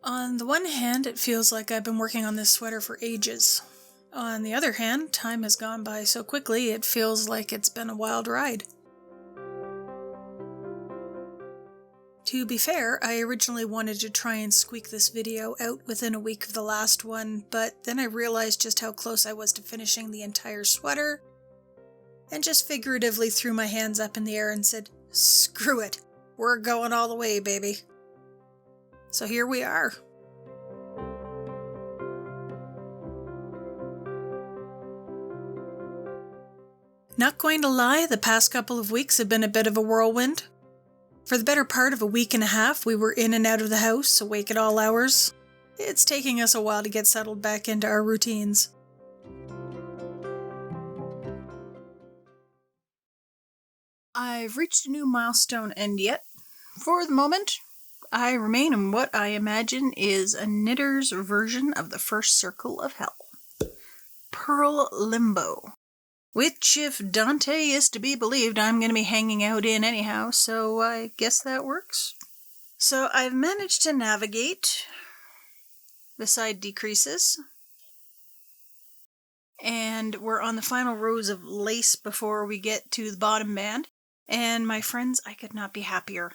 On the one hand, it feels like I've been working on this sweater for ages. On the other hand, time has gone by so quickly it feels like it's been a wild ride. To be fair, I originally wanted to try and squeak this video out within a week of the last one, but then I realized just how close I was to finishing the entire sweater, and just figuratively threw my hands up in the air and said, "Screw it, we're going all the way, baby." So here we are. Not going to lie, the past couple of weeks have been a bit of a whirlwind. For the better part of a week and a half, we were in and out of the house, awake at all hours. It's taking us a while to get settled back into our routines. I've reached a new milestone, and yet, for the moment, I remain in what I imagine is a knitter's version of the first circle of hell. Purl Limbo. Which, if Dante is to be believed, I'm going to be hanging out in anyhow, so I guess that works. So I've managed to navigate the side decreases, and we're on the final rows of lace before we get to the bottom band, and my friends, I could not be happier.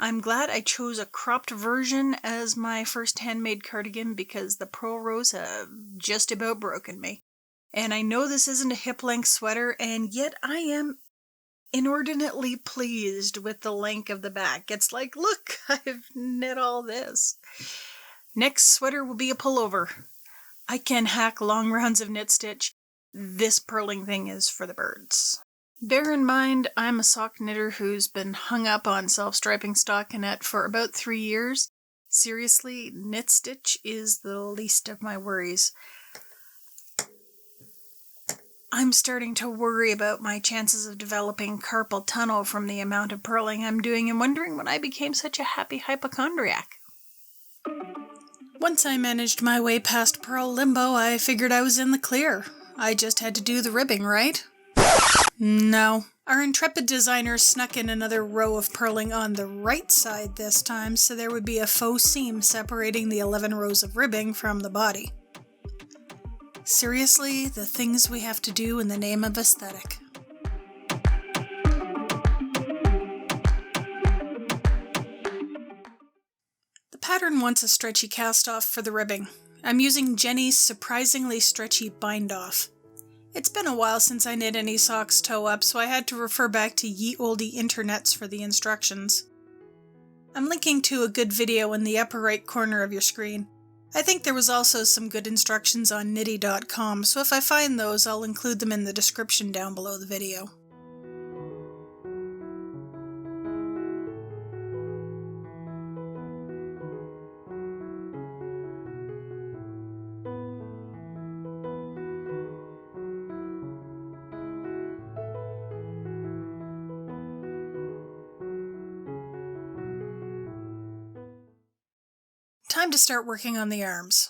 I'm glad I chose a cropped version as my first handmade cardigan because the purl rows have just about broken me. And I know this isn't a hip-length sweater, and yet I am inordinately pleased with the length of the back. It's like, look, I've knit all this. Next sweater will be a pullover. I can hack long rounds of knit stitch. This purling thing is for the birds. Bear in mind, I'm a sock knitter who's been hung up on self-striping stockinette for about 3 years. Seriously, knit stitch is the least of my worries. I'm starting to worry about my chances of developing carpal tunnel from the amount of purling I'm doing and wondering when I became such a happy hypochondriac. Once I managed my way past Purl Limbo, I figured I was in the clear. I just had to do the ribbing, right? No. Our intrepid designer snuck in another row of purling on the right side this time, so there would be a faux seam separating the 11 rows of ribbing from the body. Seriously, the things we have to do in the name of aesthetic. The pattern wants a stretchy cast off for the ribbing. I'm using Jenny's surprisingly stretchy bind off. It's been a while since I knit any socks toe up, so I had to refer back to ye olde internets for the instructions. I'm linking to a good video in the upper right corner of your screen. I think there was also some good instructions on nitty.com, so if I find those, I'll include them in the description down below the video. Time to start working on the arms.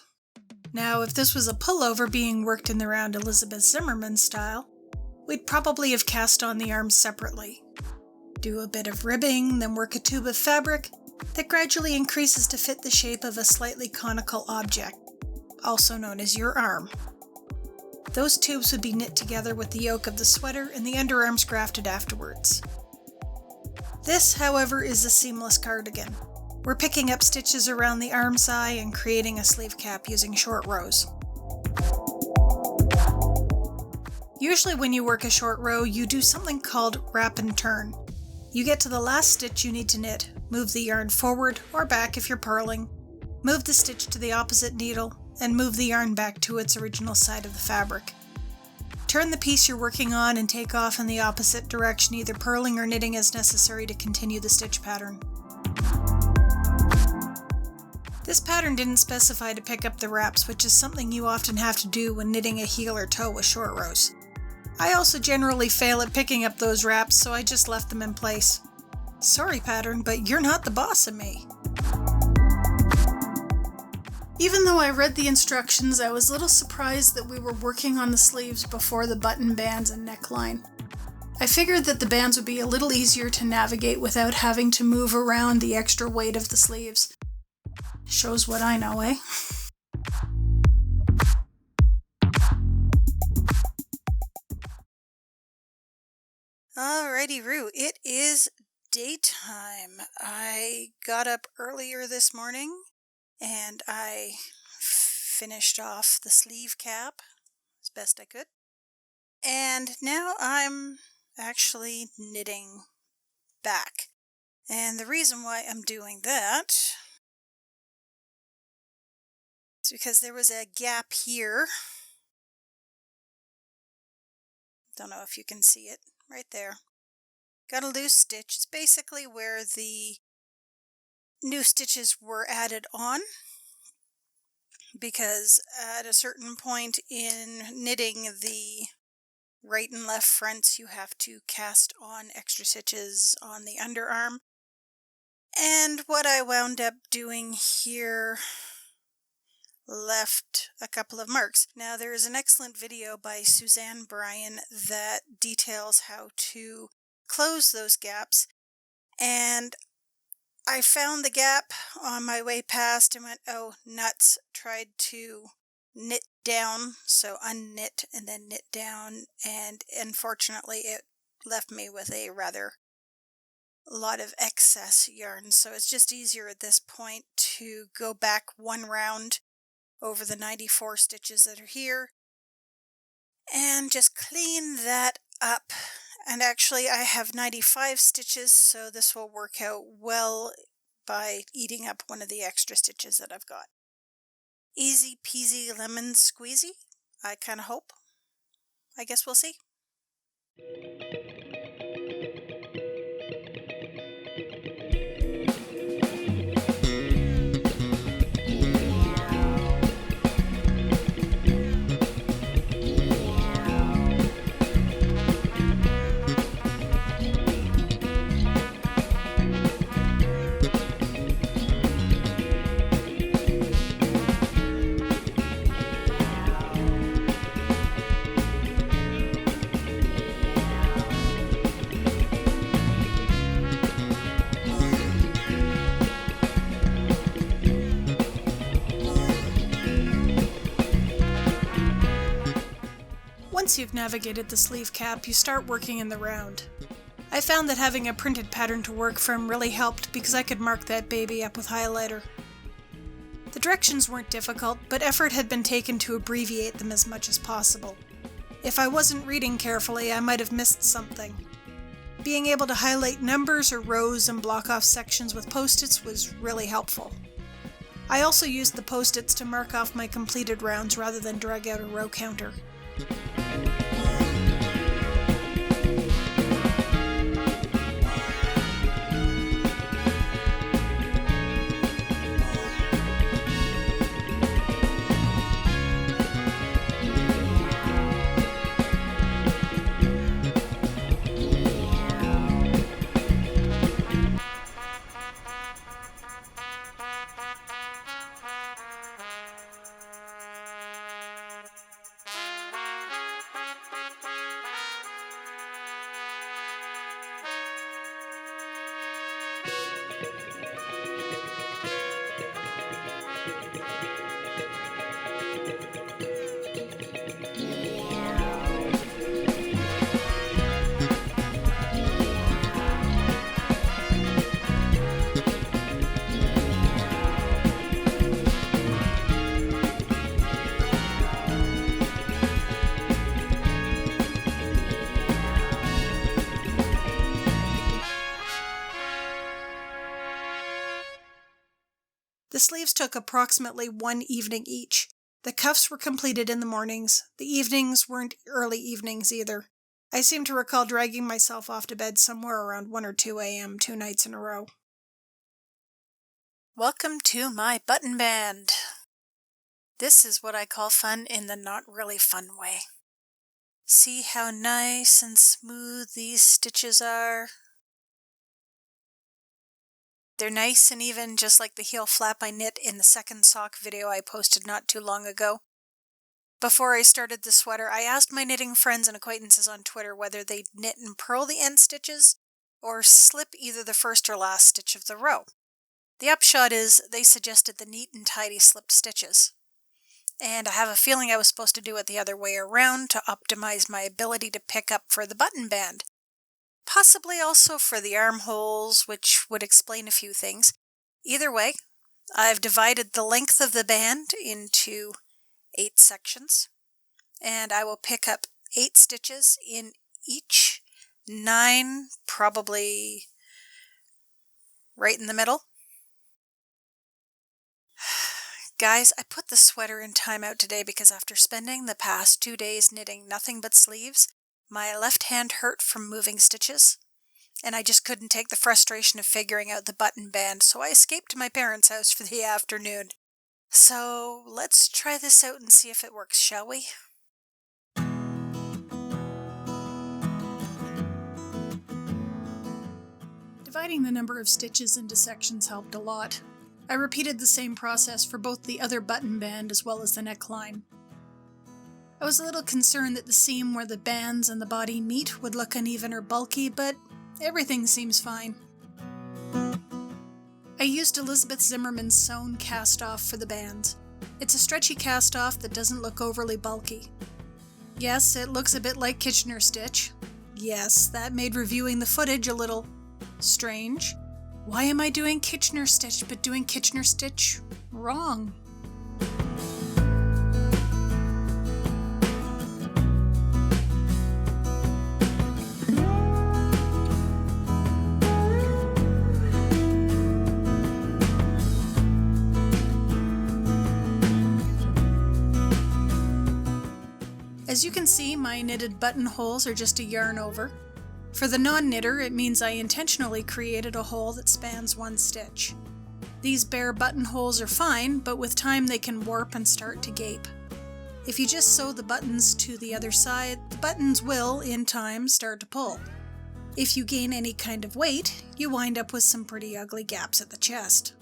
Now, if this was a pullover being worked in the round Elizabeth Zimmerman style, we'd probably have cast on the arms separately. Do a bit of ribbing, then work a tube of fabric that gradually increases to fit the shape of a slightly conical object, also known as your arm. Those tubes would be knit together with the yoke of the sweater and the underarms grafted afterwards. This, however, is a seamless cardigan. We're picking up stitches around the arm's eye and creating a sleeve cap using short rows. Usually when you work a short row, you do something called wrap and turn. You get to the last stitch you need to knit, move the yarn forward or back if you're purling, move the stitch to the opposite needle, and move the yarn back to its original side of the fabric. Turn the piece you're working on and take off in the opposite direction, either purling or knitting as necessary to continue the stitch pattern. This pattern didn't specify to pick up the wraps, which is something you often have to do when knitting a heel or toe with short rows. I also generally fail at picking up those wraps, so I just left them in place. Sorry pattern, but you're not the boss of me. Even though I read the instructions, I was a little surprised that we were working on the sleeves before the button bands and neckline. I figured that the bands would be a little easier to navigate without having to move around the extra weight of the sleeves. Shows what I know, eh? Alrighty, Roo. It is daytime. I got up earlier this morning and I finished off the sleeve cap as best I could. And now I'm actually knitting back. And the reason why I'm doing that is because there was a gap here. Don't know if you can see it right there. Got a loose stitch. It's basically where the new stitches were added on, because at a certain point in knitting the right and left fronts, you have to cast on extra stitches on the underarm. And what I wound up doing here left a couple of marks. Now, there is an excellent video by Suzanne Bryan that details how to close those gaps, and I found the gap on my way past and went, oh, nuts. Tried to knit down, so unknit and then knit down, and unfortunately it left me with a rather lot of excess yarn. So it's just easier at this point to go back one round over the 94 stitches that are here and just clean that up. And actually I have 95 stitches, so this will work out well by eating up one of the extra stitches that I've got. Easy peasy lemon squeezy, I kind of hope. I guess we'll see. Once you've navigated the sleeve cap, you start working in the round. I found that having a printed pattern to work from really helped because I could mark that baby up with highlighter. The directions weren't difficult, but effort had been taken to abbreviate them as much as possible. If I wasn't reading carefully, I might have missed something. Being able to highlight numbers or rows and block off sections with post-its was really helpful. I also used the post-its to mark off my completed rounds rather than drag out a row counter. The sleeves took approximately one evening each. The cuffs were completed in the mornings. The evenings weren't early evenings either. I seem to recall dragging myself off to bed somewhere around 1 or 2 a.m. 2 nights in a row. Welcome to my button band. This is what I call fun in the not really fun way. See how nice and smooth these stitches are? They're nice and even, just like the heel flap I knit in the second sock video I posted not too long ago. Before I started the sweater, I asked my knitting friends and acquaintances on Twitter whether they'd knit and purl the end stitches or slip either the first or last stitch of the row. The upshot is they suggested the neat and tidy slip stitches. And I have a feeling I was supposed to do it the other way around to optimize my ability to pick up for the button band. Possibly also for the armholes, which would explain a few things. Either way, I've divided the length of the band into 8 sections, and I will pick up 8 stitches in each, 9 probably right in the middle. Guys, I put the sweater in timeout today because after spending the past 2 days knitting nothing but sleeves, my left hand hurt from moving stitches, and I just couldn't take the frustration of figuring out the button band, so I escaped to my parents' house for the afternoon. So let's try this out and see if it works, shall we? Dividing the number of stitches into sections helped a lot. I repeated the same process for both the other button band as well as the neckline. I was a little concerned that the seam where the bands and the body meet would look uneven or bulky, but everything seems fine. I used Elizabeth Zimmerman's sewn cast off for the bands. It's a stretchy cast off that doesn't look overly bulky. Yes, it looks a bit like Kitchener stitch. Yes, that made reviewing the footage a little strange. Why am I doing Kitchener stitch but doing Kitchener stitch wrong? As you can see, my knitted buttonholes are just a yarn over. For the non-knitter, it means I intentionally created a hole that spans 1 stitch. These bare buttonholes are fine, but with time they can warp and start to gape. If you just sew the buttons to the other side, the buttons will, in time, start to pull. If you gain any kind of weight, you wind up with some pretty ugly gaps at the chest.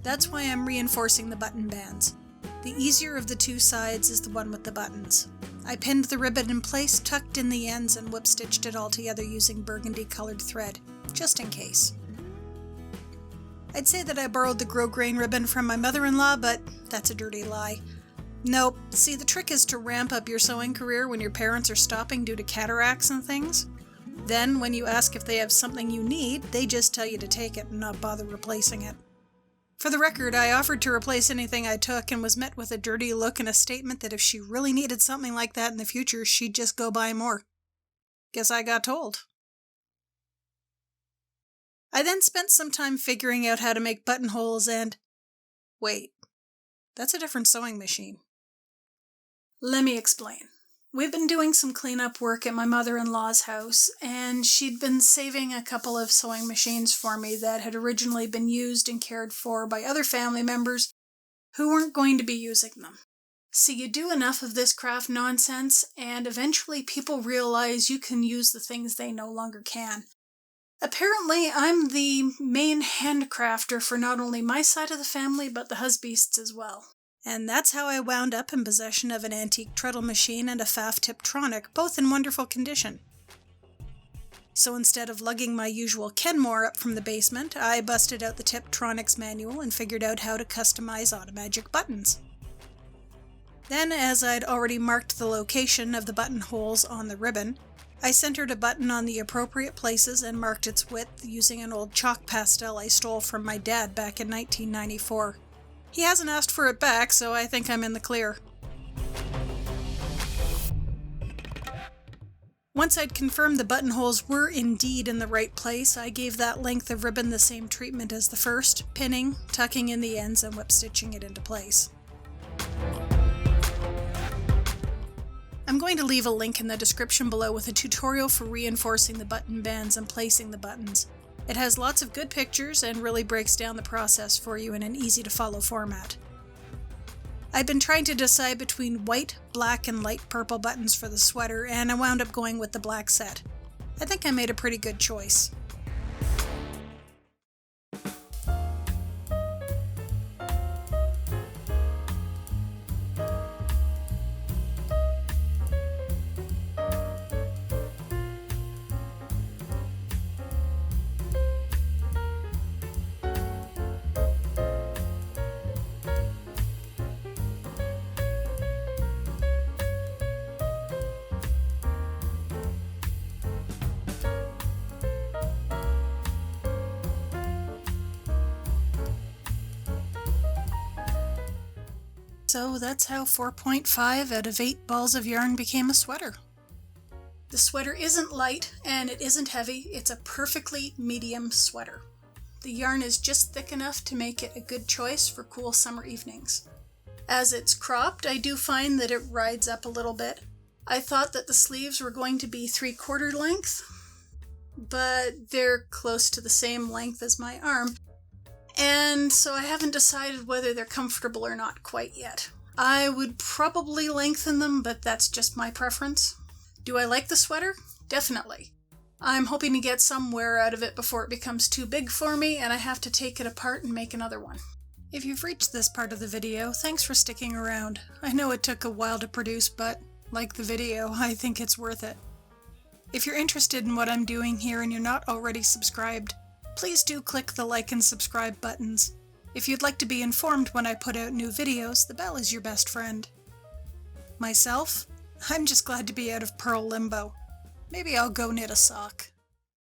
That's why I'm reinforcing the button bands. The easier of the 2 sides is the one with the buttons. I pinned the ribbon in place, tucked in the ends, and whip-stitched it all together using burgundy-colored thread, just in case. I'd say that I borrowed the grosgrain ribbon from my mother-in-law, but that's a dirty lie. Nope, see, the trick is to ramp up your sewing career when your parents are stopping due to cataracts and things. Then, when you ask if they have something you need, they just tell you to take it and not bother replacing it. For the record, I offered to replace anything I took and was met with a dirty look and a statement that if she really needed something like that in the future, she'd just go buy more. Guess I got told. I then spent some time figuring out how to make buttonholes and... Wait, that's a different sewing machine. Let me explain. We've been doing some cleanup work at my mother-in-law's house, and she'd been saving a couple of sewing machines for me that had originally been used and cared for by other family members who weren't going to be using them. So you do enough of this craft nonsense, and eventually people realize you can use the things they no longer can. Apparently, I'm the main handcrafter for not only my side of the family, but the husbeasts as well. And that's how I wound up in possession of an antique treadle machine and a Pfaff Tiptronic, both in wonderful condition. So instead of lugging my usual Kenmore up from the basement, I busted out the Tiptronic's manual and figured out how to customize Automagic buttons. Then, as I'd already marked the location of the buttonholes on the ribbon, I centered a button on the appropriate places and marked its width using an old chalk pastel I stole from my dad back in 1994. He hasn't asked for it back, so I think I'm in the clear. Once I'd confirmed the buttonholes were indeed in the right place, I gave that length of ribbon the same treatment as the first, pinning, tucking in the ends, and whip-stitching it into place. I'm going to leave a link in the description below with a tutorial for reinforcing the button bands and placing the buttons. It has lots of good pictures and really breaks down the process for you in an easy-to-follow format. I've been trying to decide between white, black, and light purple buttons for the sweater, and I wound up going with the black set. I think I made a pretty good choice. So that's how 4.5 out of 8 balls of yarn became a sweater. The sweater isn't light and it isn't heavy. It's a perfectly medium sweater. The yarn is just thick enough to make it a good choice for cool summer evenings. As it's cropped, I do find that it rides up a little bit. I thought that the sleeves were going to be 3/4 length, but they're close to the same length as my arm, and so I haven't decided whether they're comfortable or not quite yet. I would probably lengthen them, but that's just my preference. Do I like the sweater? Definitely. I'm hoping to get some wear out of it before it becomes too big for me and I have to take it apart and make another one. If you've reached this part of the video, thanks for sticking around. I know it took a while to produce, but like the video, I think it's worth it. If you're interested in what I'm doing here and you're not already subscribed, please do click the like and subscribe buttons. If you'd like to be informed when I put out new videos, the bell is your best friend. Myself, I'm just glad to be out of Purl Limbo. Maybe I'll go knit a sock.